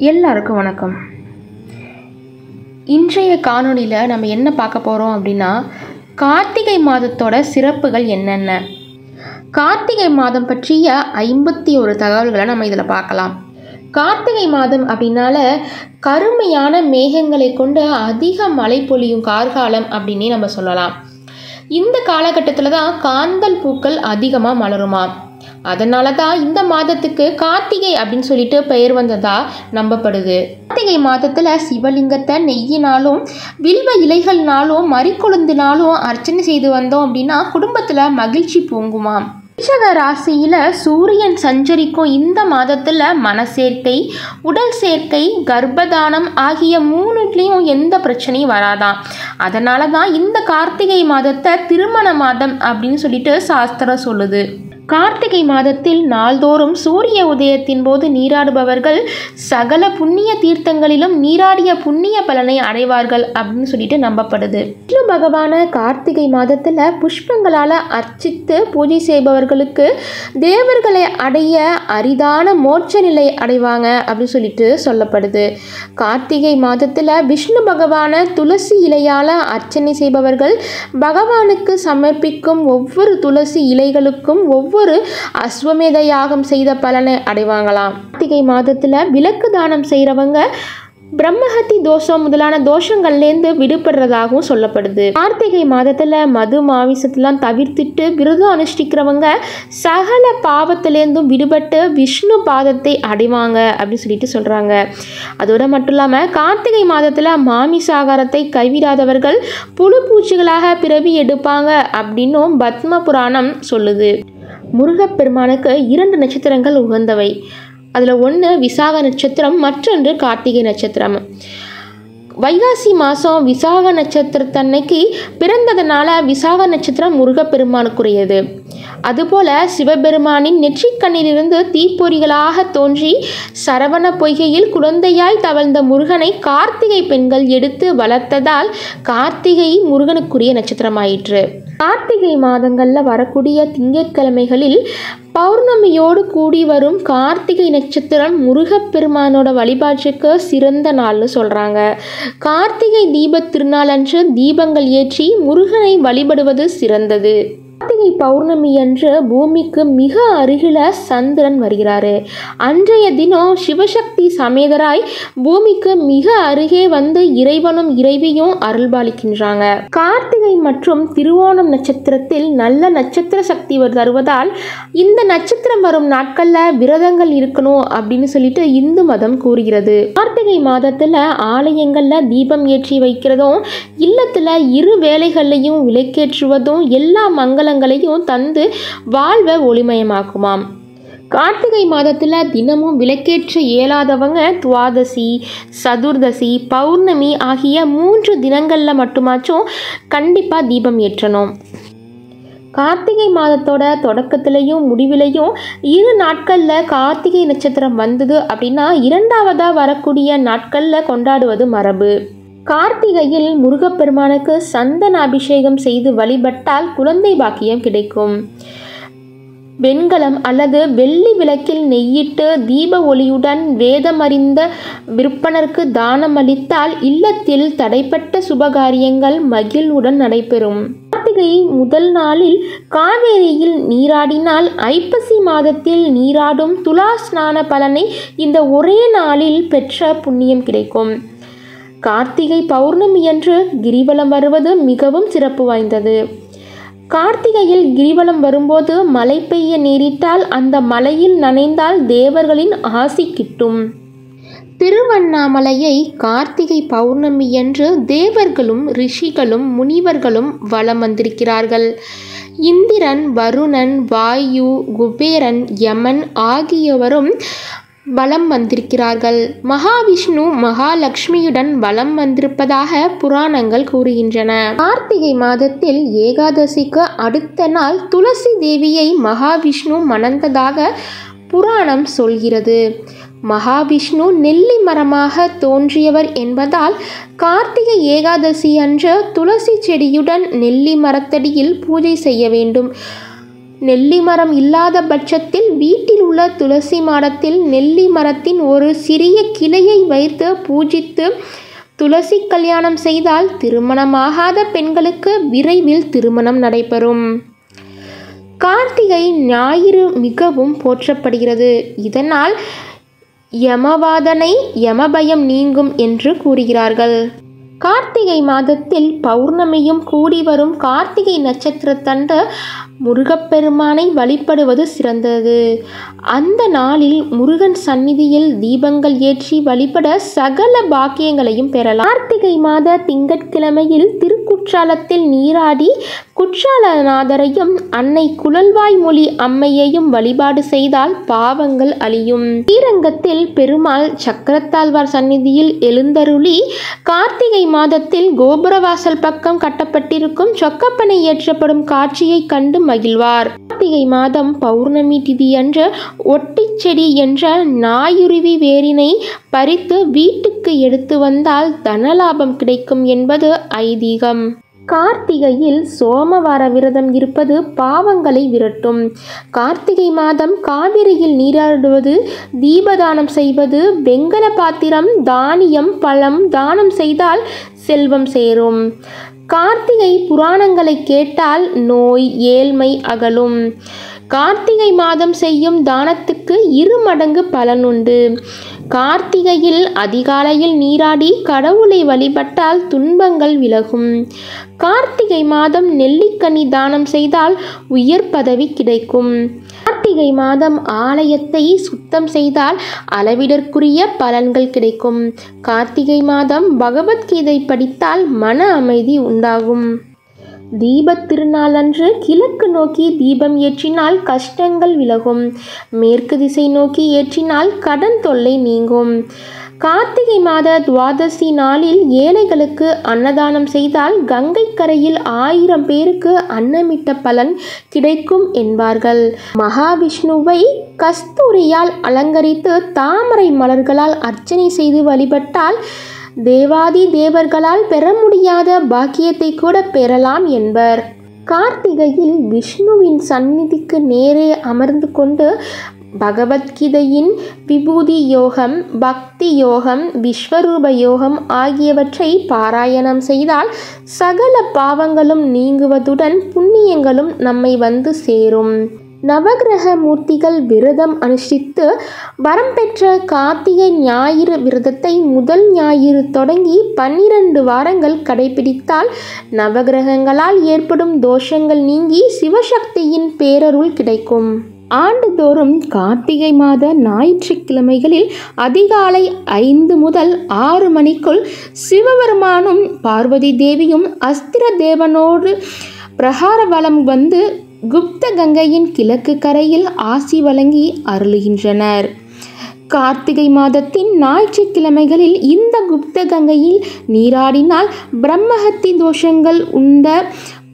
எல்லாருக்கும் வணக்கம். இன்றைய காணொளியில் நம்ம என்ன பார்க்க போகிறோம் அப்படின்னா, கார்த்திகை மாதத்தோட சிறப்புகள் என்னென்ன, கார்த்திகை மாதம் பற்றிய 51 தகவல்களை நம்ம இதில் பார்க்கலாம். கார்த்திகை மாதம் அப்படின்னால கருமையான மேகங்களை கொண்டு அதிக மழை பொழியும் கார்காலம் அப்படின்னே நம்ம சொல்லலாம். இந்த காலகட்டத்தில் தான் காந்தல் பூக்கள் அதிகமாக மலருமா. அதனால தான் இந்த மாதத்துக்கு கார்த்திகை அப்படின்னு சொல்லிட்டு பெயர் வந்ததா நம்பப்படுது. கார்த்திகை மாதத்தில் சிவலிங்கத்தை நெய்யினாலும் வில்வ இலைகள்னாலும் மறிக்கொழுந்தினாலும் அர்ச்சனை செய்து வந்தோம் அப்படின்னா குடும்பத்தில் மகிழ்ச்சி பொங்குமாம். ரிஷக ராசியில் சூரியன் சஞ்சரிக்கும் இந்த மாதத்தில் மனசேர்க்கை, உடல் சேர்க்கை, கர்ப்பதானம் ஆகிய 3லையும் எந்த பிரச்சனையும் வராதான். அதனால தான் இந்த கார்த்திகை மாதத்தை திருமண மாதம் அப்படின்னு சொல்லிட்டு சாஸ்திரம் சொல்லுது. கார்த்திகை மாதத்தில் நாள்தோறும் சூரிய உதயத்தின் போது நீராடுபவர்கள் சகல புண்ணிய தீர்த்தங்களிலும் நீராடிய புண்ணிய பலனை அடைவார்கள் அப்படின்னு சொல்லிட்டு நம்பப்படுது. விஷ்ணு பகவான கார்த்திகை மாதத்தில் புஷ்பங்களால் அர்ச்சித்து பூஜை செய்பவர்களுக்கு தேவர்களை அடைய அரிதான மோட்ச நிலை அடைவாங்க அப்படின்னு சொல்லிட்டு சொல்லப்படுது. கார்த்திகை மாதத்தில் விஷ்ணு பகவான துளசி இலையால் அர்ச்சனை செய்பவர்கள் பகவானுக்கு சமர்ப்பிக்கும் ஒவ்வொரு துளசி இலைகளுக்கும் ஒவ்வொரு அஸ்வமேத யாகம் செய்த பலனை அடைவாங்களாம். கார்த்திகை மாதத்தில் விளக்கு தானம் செய்கிறவங்க பிரம்மஹத்தி தோஷம் முதலான தோஷங்கள்லேருந்து விடுபடுறதாகவும் சொல்லப்படுது. கார்த்திகை மாதத்தில் மது மாமிசத்தெல்லாம் தவிர்த்துட்டு விரதம் அனுஷ்டிக்கிறவங்க சகல பாவத்திலேருந்தும் விடுபட்டு விஷ்ணு பாதத்தை அடைவாங்க அப்படின்னு சொல்லிட்டு சொல்கிறாங்க. அதோட மட்டும் இல்லாமல் கார்த்திகை மாதத்தில் மாமிசாகாரத்தை கைவிடாதவர்கள் புழு பூச்சிகளாக பிறவி எடுப்பாங்க அப்படின்னும் பத்ம புராணம் சொல்லுது. முருகப்பெருமானுக்கு 2 நட்சத்திரங்கள் உகந்தவை. அதில் ஒன்று விசாக நட்சத்திரம், மற்றொன்று கார்த்திகை நட்சத்திரம். வைகாசி மாதம் விசாக நட்சத்திரத்தன்னைக்கு பிறந்ததுனால விசாக நட்சத்திரம் முருகப்பெருமானுக்குரியது. அதுபோல சிவபெருமானின் நெற்றிக்கண்ணிலிருந்து தீப்பொறிகளாக தோன்றி சரவண பொய்கையில் குழந்தையாய் தவழ்ந்த முருகனை கார்த்திகை பெண்கள் எடுத்து வளர்த்ததால் கார்த்திகை முருகனுக்குரிய நட்சத்திரமாயிற்று. கார்த்திகை மாதங்களில் வரக்கூடிய திங்கட்கிழமைகளில் பௌர்ணமியோடு கூடி வரும் கார்த்திகை நட்சத்திரம் முருகப்பெருமானோட வழிபாட்டுக்கு சிறந்த நாள்னு சொல்கிறாங்க. கார்த்திகை தீபத் திருநாளன்று தீபங்கள் ஏற்றி முருகனை வழிபடுவது சிறந்தது. கார்த்திகை பௌர்ணமி அன்று பூமிக்கு மிக அருகில சந்திரன் வருகிறாரு. அன்றைய தினம் சிவசக்தி சமேதராய் பூமிக்கு மிக அருகே வந்து இறைவனும் இறைவியும் அருள்பாலிக்கின்றாங்க. கார்த்திகை மற்றும் திருவோணம் நட்சத்திரத்தில் நல்ல நட்சத்திர சக்தி தருவதால் இந்த நட்சத்திரம் வரும் நாட்களில் விரதங்கள் இருக்கணும் அப்படின்னு சொல்லிட்டு இந்து மதம் கூறுகிறது. கார்த்திகை மாதத்தில் ஆலயங்களில் தீபம் ஏற்றி வைக்கிறதும் இல்லத்தில் 2 வேளைகள்லையும் விளக்கேற்றுவதும் எல்லா மங்களங்களையும் தந்து வாழ்வை ஒளிமயமாக்குமாம். கார்த்திகை மாதத்தில் தினமும் விளக்கேற்ற இயலாதவங்க துவாதசி, சதுர்தசி, பௌர்ணமி ஆகிய 3 தினங்களில் மட்டுமாச்சும் கண்டிப்பாக தீபம் ஏற்றணும். கார்த்திகை மாதத்தோட தொடக்கத்திலையும் முடிவிலையும் 2 நாட்களில் கார்த்திகை நட்சத்திரம் வந்தது அப்படின்னா 2வதாக வரக்கூடிய நாட்களில் கொண்டாடுவது மரபு. கார்த்திகையில் முருகப்பெருமானுக்கு சந்தன அபிஷேகம் செய்து வழிபட்டால் குழந்தை பாக்கியம் கிடைக்கும். வெண்கலம் அல்லது வெள்ளி விளக்கில் நெய்யிட்டு தீப ஒளியுடன் வேதமறிந்த விற்பனருக்கு தானம் அளித்தால் இல்லத்தில் தடைப்பட்ட சுபகாரியங்கள் மகிழ்வுடன் நடைபெறும். கார்த்திகை முதல் நாளில் காவேரியில் நீராடினால் ஐப்பசி மாதத்தில் நீராடும் துலா ஸ்நான பலனை இந்த ஒரே நாளில் பெற்ற புண்ணியம் கிடைக்கும். கார்த்திகை பௌர்ணமி அன்று கிரிவலம் வருவது மிகவும் சிறப்பு வாய்ந்தது. கார்த்திகையில் கிரிவலம் வரும்போது மழை பெய்ய நேரிட்டால் அந்த மழையில் நனைந்தால் தேவர்களின் ஆசி கிட்டும். திருவண்ணாமலையை கார்த்திகை பௌர்ணமி அன்று தேவர்களும் ரிஷிகளும் முனிவர்களும் வலம் வந்திருக்கிறார்கள். இந்திரன், வருணன், வாயு, குபேரன், யமன் ஆகியோரும் வலம் வந்திருக்கிறார்கள். மகாவிஷ்ணு மகாலட்சுமியுடன் வலம் வந்திருப்பதாக புராணங்கள் கூறுகின்றன. கார்த்திகை மாதத்தில் ஏகாதசிக்கு அடுத்த நாள் துளசி தேவியை மகாவிஷ்ணு மணந்ததாக புராணம் சொல்கிறது. மகாவிஷ்ணு நெல்லி மரமாக தோன்றியவர் என்பதால் கார்த்திகை ஏகாதசி அன்று துளசி செடியுடன் நெல்லி மரத்தடியில் பூஜை செய்ய வேண்டும். நெல்லி மரம் இல்லாத பட்சத்தில் வீட்டில் உள்ள துளசி மாடத்தில் நெல்லி மரத்தின் ஒரு சிறிய கிளையை வைத்து பூஜித்து துளசி கல்யாணம் செய்தால் திருமணமாகாத பெண்களுக்கு விரைவில் திருமணம் நடைபெறும். கார்த்திகை ஞாயிறு மிகவும் போற்றப்படுகிறது. இதனால் யமவாதனை யமபயம் நீங்கும் என்று கூறுகிறார்கள். கார்த்திகை மாதத்தில் பௌர்ணமியும் கூடி வரும் கார்த்திகை நட்சத்திரத்தன்று முருகப்பெருமானை வழிபடுவது சிறந்தது. அந்த நாளில் முருகன் சந்நிதியில் தீபங்கள் ஏற்றி வழிபட சகல பாக்கியங்களையும் பெறலாம். கார்த்திகை மாத திங்கட்கிழமையில் திருக்குற்றாலத்தில் நீராடி குற்றாலநாதரையும் அன்னை குழல்வாய் மொழி அம்மையையும் வழிபாடு செய்தால் பாவங்கள் அழியும். ஸ்ரீரங்கத்தில் பெருமாள் சக்கரத்தாழ்வார் சந்நிதியில் எழுந்தருளி கார்த்திகை மாதத்தில் கோபுரவாசல் பக்கம் கட்டப்பட்டிருக்கும் சொக்கப்பனை ஏற்றப்படும் காட்சியை கண்டு மகிழ்வார். கார்த்திகை மாதம் பௌர்ணமி திதியன்று ஒட்டிச் செடி என்ற நாயுருவி வேரினை பறித்து வீட்டுக்கு எடுத்து வந்தால் தனலாபம் கிடைக்கும் என்பது ஐதீகம். கார்த்திகையில் சோமவார விரதம் இருப்பது பாவங்களை விரட்டும். கார்த்திகை மாதம் காவிரியில் நீராடுவது, தீபதானம் செய்வது, வெங்கல பாத்திரம், தானியம், பழம் தானம் செய்தால் செல்வம் சேரும். கார்த்திகை புராணங்களை கேட்டால் நோய் ஏழ்மை அகலும். கார்த்திகை மாதம் செய்யும் தானத்துக்கு 2 மடங்கு பலனுண்டு. கார்த்திகையில் அதிகாலையில் நீராடி கடவுளை வழிபட்டால் துன்பங்கள் விலகும். கார்த்திகை மாதம் நெல்லிக்கனி தானம் செய்தால் உயர் பதவி கிடைக்கும். கார்த்திகை மாதம் ஆலயத்தை சுத்தம் செய்தால் அளவிடற்குரிய பலன்கள் கிடைக்கும். கார்த்திகை மாதம் பகவத்கீதை படித்தால் மன அமைதி உண்டாகும். தீபத் திருநாளன்று கிழக்கு நோக்கி தீபம் ஏற்றினால் கஷ்டங்கள் விலகும். மேற்கு திசை நோக்கி ஏற்றினால் கடன் தொல்லை நீங்கும். கார்த்திகை மாத துவாதசி நாளில் ஏழைகளுக்கு அன்னதானம் செய்தால் கங்கை கரையில் 1000 பேருக்கு அன்னமிட்ட பலன் கிடைக்கும் என்பார்கள். மகாவிஷ்ணுவை கஸ்தூரியால் அலங்கரித்து தாமரை மலர்களால் அர்ச்சனை செய்து வழிபட்டால் தேவாதி தேவர்களால் பெற முடியாத பாக்கியத்தை கூட பெறலாம் என்பர். கார்த்திகையில் விஷ்ணுவின் சந்நிதிக்கு நேரே அமர்ந்து கொண்டு பகவத்கீதையின் விபூதி யோகம், பக்தி யோகம், விஸ்வரூப யோகம் ஆகியவற்றை பாராயணம் செய்தால் சகல பாவங்களும் நீங்குவதுடன் புண்ணியங்களும் நம்மை வந்து சேரும். நவகிரக மூர்த்திகள் விரதம் அனுஷ்டித்து வரம் பெற்ற கார்த்திகை ஞாயிறு விரதத்தை முதல் ஞாயிறு தொடங்கி 12 வாரங்கள் கடைபிடித்தால் நவகிரகங்களால் ஏற்படும் தோஷங்கள் நீங்கி சிவசக்தியின் பேரருள் கிடைக்கும். ஆண்டுதோறும் கார்த்திகை மாத ஞாயிற்றுக்கிழமைகளில் அதிகாலை 5 முதல் 6 மணிக்குள் சிவபெருமானும் பார்வதி தேவியும் அஸ்திர தேவனோடு பிரகார வலம் வந்து குப்த கங்கையின் கிழக்கு கரையில் ஆசி வழங்கி அருளுகின்றனர். கார்த்திகை மாதத்தின் ஞாயிற்றுக்கிழமைகளில் இந்த குப்த கங்கையில் நீராடினால் பிரம்மஹத்தி தோஷங்கள் உண்ட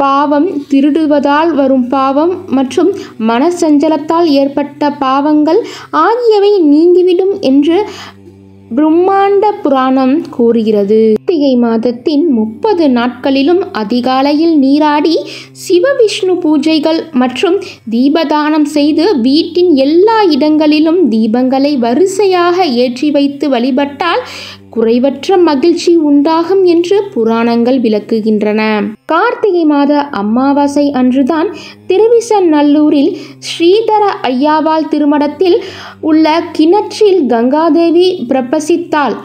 பாவம், திருடுவதால் வரும் பாவம் மற்றும் மனசஞ்சலத்தால் ஏற்பட்ட பாவங்கள் ஆகியவை நீங்கிவிடும் என்று பிரம்மாண்ட புராணம் கூறுகிறது. கார்த்திகை மாதத்தின் 30 நாட்களிலும் அதிகாலையில் நீராடி சிவவிஷ்ணு பூஜைகள் மற்றும் தீபதானம் செய்து வீட்டின் எல்லா இடங்களிலும் தீபங்களை வரிசையாக ஏற்றி வைத்து வழிபட்டால் குறைவற்ற மகிழ்ச்சி உண்டாகும் என்று புராணங்கள் விளக்குகின்றன. கார்த்திகை மாத அமாவாசை அன்றுதான் திருவிசநல்லூரில் ஸ்ரீதர ஐயாவாள் திருமடத்தில் உள்ள கிணற்றில் கங்காதேவி பிரபசித்தாள்.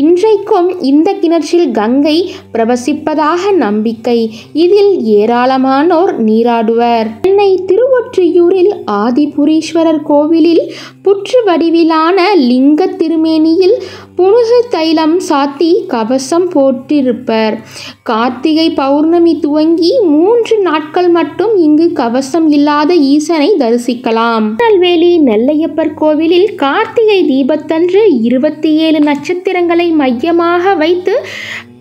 இன்றைக்கும் இந்த கிணற்றில் கங்கை பிரவசிப்பதாக நம்பிக்கை. இதில் ஏராளமானோர் நீராடுவர். சென்னை திருவொற்றியூரில் ஆதிபுரீஸ்வரர் கோவிலில் புற்று வடிவிலான லிங்க திருமேனியில் புனுகு தைலம் சாத்தி கவசம் போட்டிருப்பர். கார்த்திகை பௌர்ணமி துவங்கி 3 நாட்கள் மட்டும் இங்கு கவசம் இல்லாத ஈசனை தரிசிக்கலாம். திருநெல்வேலி நெல்லையப்பர் கோவிலில் கார்த்திகை தீபத்தன்று 27 நட்சத்திரங்களை மையமாக வைத்து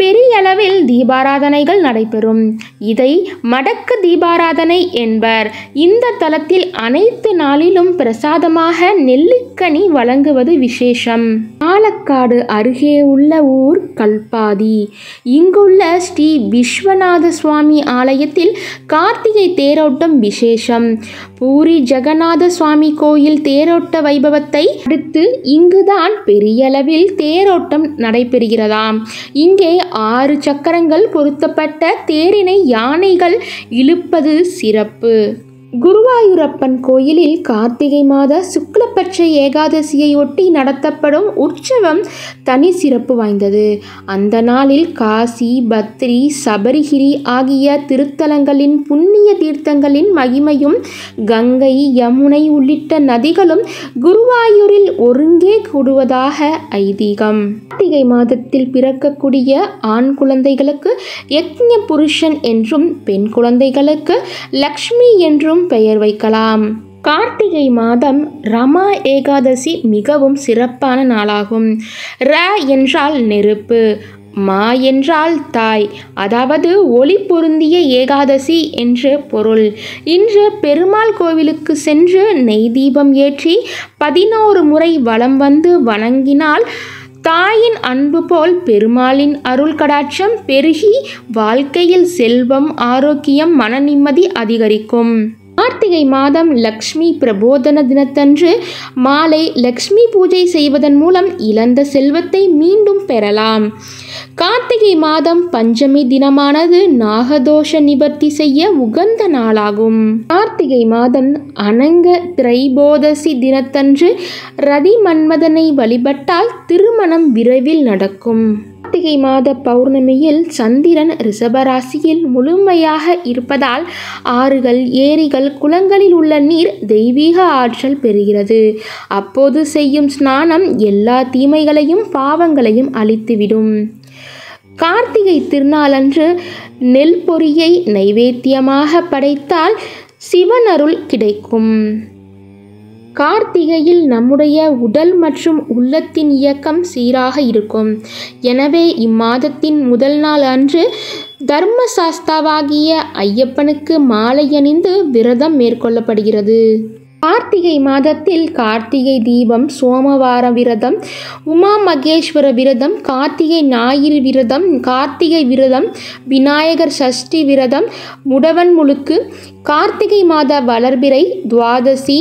பெரிய அளவில் தீபாராதனைகள் நடைபெறும். இதை மடக்கு தீபாராதனை என்பர். இந்த தலத்தில் அனைத்து நாளிலும் பிரசாதமாக நெல்லிக்கனி வழங்குவது விசேஷம். பாலக்காடு அருகே உள்ள ஊர் கல்பாதி. இங்குள்ள ஸ்ரீ விஸ்வநாத சுவாமி ஆலயத்தில் கார்த்திகை தேரோட்டம் விசேஷம். பூரி ஜெகநாத சுவாமி கோயில் தேரோட்ட வைபவத்தை அடுத்து இங்குதான் பெரியளவில் தேரோட்டம் நடைபெறுகிறதாம். இங்கே 6 சக்கரங்கள் பொருத்தப்பட்ட தேரினை யானைகள் இழுப்பது சிறப்பு. குருவாயூரப்பன் கோயிலில் கார்த்திகை மாத சுக்லபட்ச ஏகாதசியை ஒட்டி நடத்தப்படும் உற்சவம் தனி சிறப்பு வாய்ந்தது. அந்த நாளில் காசி, பத்ரி, சபரிகிரி ஆகிய திருத்தலங்களின் புண்ணிய தீர்த்தங்களின் மகிமையும் கங்கை, யமுனை உள்ளிட்ட நதிகளும் குருவாயூரில் ஒருங்கே கூடுவதாக ஐதீகம். கார்த்திகை மாதத்தில் பிறக்கக்கூடிய ஆண் குழந்தைகளுக்கு யக்ஞ புருஷன் என்றும், பெண் குழந்தைகளுக்கு லக்ஷ்மி என்றும் பெயர் வைக்கலாம். கார்த்திகை மாதம் ரமா ஏகாதசி மிகவும் சிறப்பான நாளாகும். ர என்றால் நெருப்பு, மா என்றால் தாய், அதாவது ஒளி பொருந்திய ஏகாதசி என்று பொருள். இன்று பெருமாள் கோவிலுக்கு சென்று நெய் தீபம் ஏற்றி 11 முறை வலம் வந்து வணங்கினால் தாயின் அன்பு போல் பெருமாளின் அருள் கடாட்சம் பெருகி வாழ்க்கையில் செல்வம், ஆரோக்கியம், மன நிம்மதி அதிகரிக்கும். கார்த்திகை மாதம் லக்ஷ்மி பிரபோதன தினத்தன்று மாலை லக்ஷ்மி பூஜை செய்வதன் மூலம் இழந்த செல்வத்தை மீண்டும் பெறலாம். கார்த்திகை மாதம் பஞ்சமி தினமானது நாகதோஷ நிவர்த்தி செய்ய உகந்த நாளாகும். கார்த்திகை மாதம் அனங்க திரைபோதசி தினத்தன்று ரதி மன்மதனை வழிபட்டால் திருமணம் விரைவில் நடக்கும். கார்த்திகை மாத பௌர்ணமியில் சந்திரன் ரிஷபராசியில் முழுமையாக இருப்பதால் ஆறுகள், ஏரிகள், குளங்களில் உள்ள நீர் தெய்வீக ஆற்றல் பெறுகிறது. அப்போது செய்யும் ஸ்நானம் எல்லா தீமைகளையும் பாவங்களையும் அழித்துவிடும். கார்த்திகை திருநாளன்று நெல் பொரியை நைவேத்தியமாக படைத்தால் சிவன் அருள் கிடைக்கும். கார்த்திகையில் நம்முடைய உடல் மற்றும் உள்ளத்தின் இயக்கம் சீராக இருக்கும். எனவே இம்மாதத்தின் முதல் நாள் அன்று தர்மசாஸ்தாவாகிய ஐயப்பனுக்கு மாலை அணிந்து விரதம் மேற்கொள்ளப்படுகிறது. கார்த்திகை மாதத்தில் கார்த்திகை தீபம், சோமவார விரதம், உமா மகேஸ்வர விரதம், கார்த்திகை ஞாயிறு விரதம், கார்த்திகை விரதம், விநாயகர் சஷ்டி விரதம், முடவன் முழுக்கு, கார்த்திகை மாத வளர்பிறை, துவாதசி,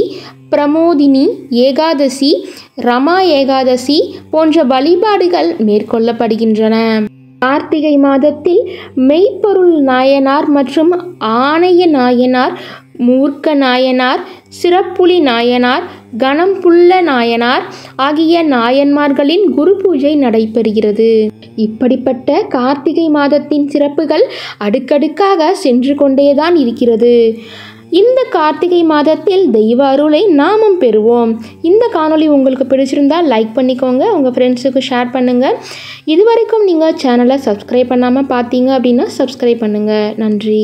பிரமோதினி ஏகாதசி, ரமா ஏகாதசி போன்ற வழிபாடுகள் மேற்கொள்ளப்படுகின்றன. கார்த்திகை மாதத்தில் மெய்ப்பொருள் நாயனார் மற்றும் ஆணைய நாயனார், மூர்க்க நாயனார், சிறப்புலி நாயனார், கணம்புள்ள நாயனார் ஆகிய நாயன்மார்களின் குரு பூஜை நடைபெறுகிறது. இப்படிப்பட்ட கார்த்திகை மாதத்தின் சிறப்புகள் அடுக்கடுக்காக சென்று கொண்டேதான் இருக்கிறது. இந்த கார்த்திகை மாதத்தில் தெய்வ அருளை நாமும் பெறுவோம். இந்த காணொளி உங்களுக்கு பிடிச்சிருந்தால் லைக் பண்ணிக்கோங்க, உங்கள் ஃப்ரெண்ட்ஸுக்கு ஷேர் பண்ணுங்கள். இதுவரைக்கும் நீங்கள் சேனலை சப்ஸ்கிரைப் பண்ணாமல் பார்த்தீங்க அப்படின்னா சப்ஸ்கிரைப் பண்ணுங்கள். நன்றி.